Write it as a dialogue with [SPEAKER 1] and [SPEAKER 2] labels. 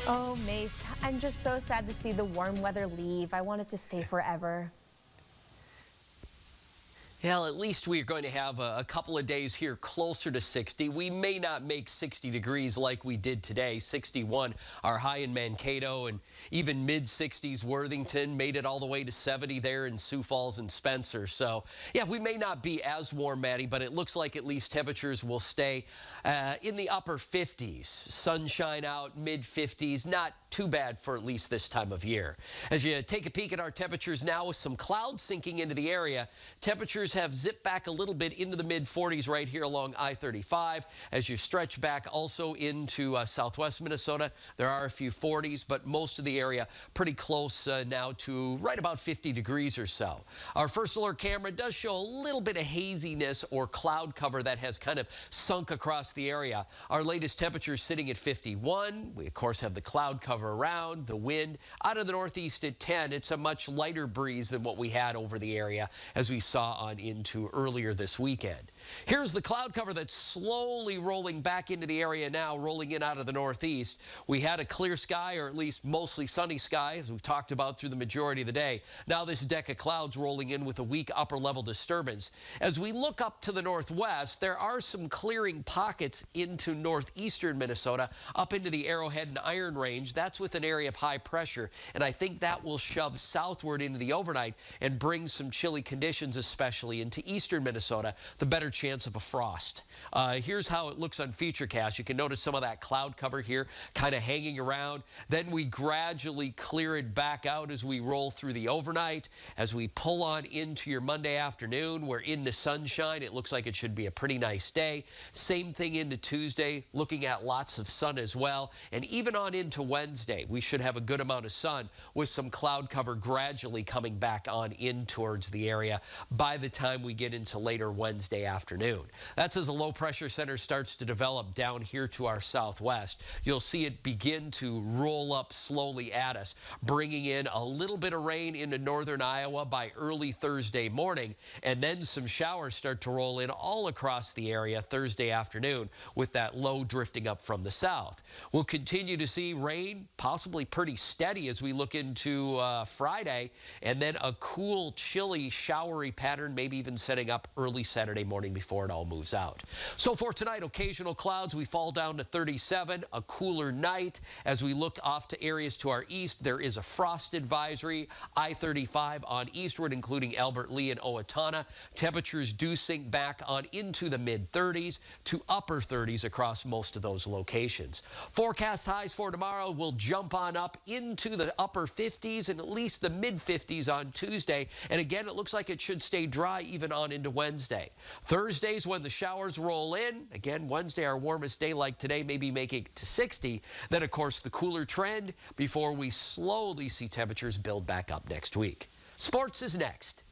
[SPEAKER 1] Oh, Mace, I'm just so sad to see the warm weather leave. I want it to stay forever.
[SPEAKER 2] Well, at least we're going to have a couple of days here closer to 60. We may not make 60 degrees like we did today. 61, our high in Mankato, and even mid-60s Worthington, made it all the way to 70 there in Sioux Falls and Spencer. So, yeah, we may not be as warm, Maddie, but it looks like at least temperatures will stay in the upper 50s. Sunshine out, mid-50s, not too bad for at least this time of year. As you take a peek at our temperatures now with some clouds sinking into the area, temperatures have zipped back a little bit into the mid-40s right here along I-35. As you stretch back also into southwest Minnesota, there are a few 40s, but most of the area pretty close now to right about 50 degrees or so. Our first alert camera does show a little bit of haziness or cloud cover that has kind of sunk across the area. Our latest temperature is sitting at 51. We, of course, have the cloud cover around, the wind out of the northeast at 10. It's a much lighter breeze than what we had over the area as we saw on into earlier this weekend. Here's the cloud cover that's slowly rolling back into the area now, rolling in out of the northeast. We had a clear sky, or at least mostly sunny sky, as we've talked about through the majority of the day. Now this deck of clouds rolling in with a weak upper level disturbance. As we look up to the northwest, there are some clearing pockets into northeastern Minnesota, up into the Arrowhead and Iron Range. That's with an area of high pressure, and I think that will shove southward into the overnight and bring some chilly conditions, especially into eastern Minnesota, the better chance of a frost. Here's how it looks on Futurecast. You can notice some of that cloud cover here kind of hanging around. Then we gradually clear it back out as we roll through the overnight. As we pull on into your Monday afternoon, we're into sunshine. It looks like it should be a pretty nice day. Same thing into Tuesday, looking at lots of sun as well. And even on into Wednesday, we should have a good amount of sun with some cloud cover gradually coming back on in towards the area by the time we get into later Wednesday afternoon. That's as a low pressure center starts to develop down here to our southwest. You'll see it begin to roll up slowly at us, bringing in a little bit of rain into northern Iowa by early Thursday morning, and then some showers start to roll in all across the area Thursday afternoon with that low drifting up from the south. We'll continue to see rain, possibly pretty steady as we look into Friday, and then a cool, chilly, showery pattern, maybe even setting up early Saturday morning before it all moves out. So for tonight, occasional clouds. We fall down to 37, a cooler night. As we look off to areas to our east, there is a frost advisory. I-35 on eastward, including Albert Lee and Owatonna. Temperatures do sink back on into the mid-30s to upper 30s across most of those locations. Forecast highs for tomorrow will jump on up into the upper 50s and at least the mid-50s on Tuesday. And again, it looks like it should stay dry even on into Wednesday. Thursday's when the showers roll in. Again, Wednesday, our warmest day like today, maybe making it to 60. Then, of course, the cooler trend before we slowly see temperatures build back up next week. Sports is next.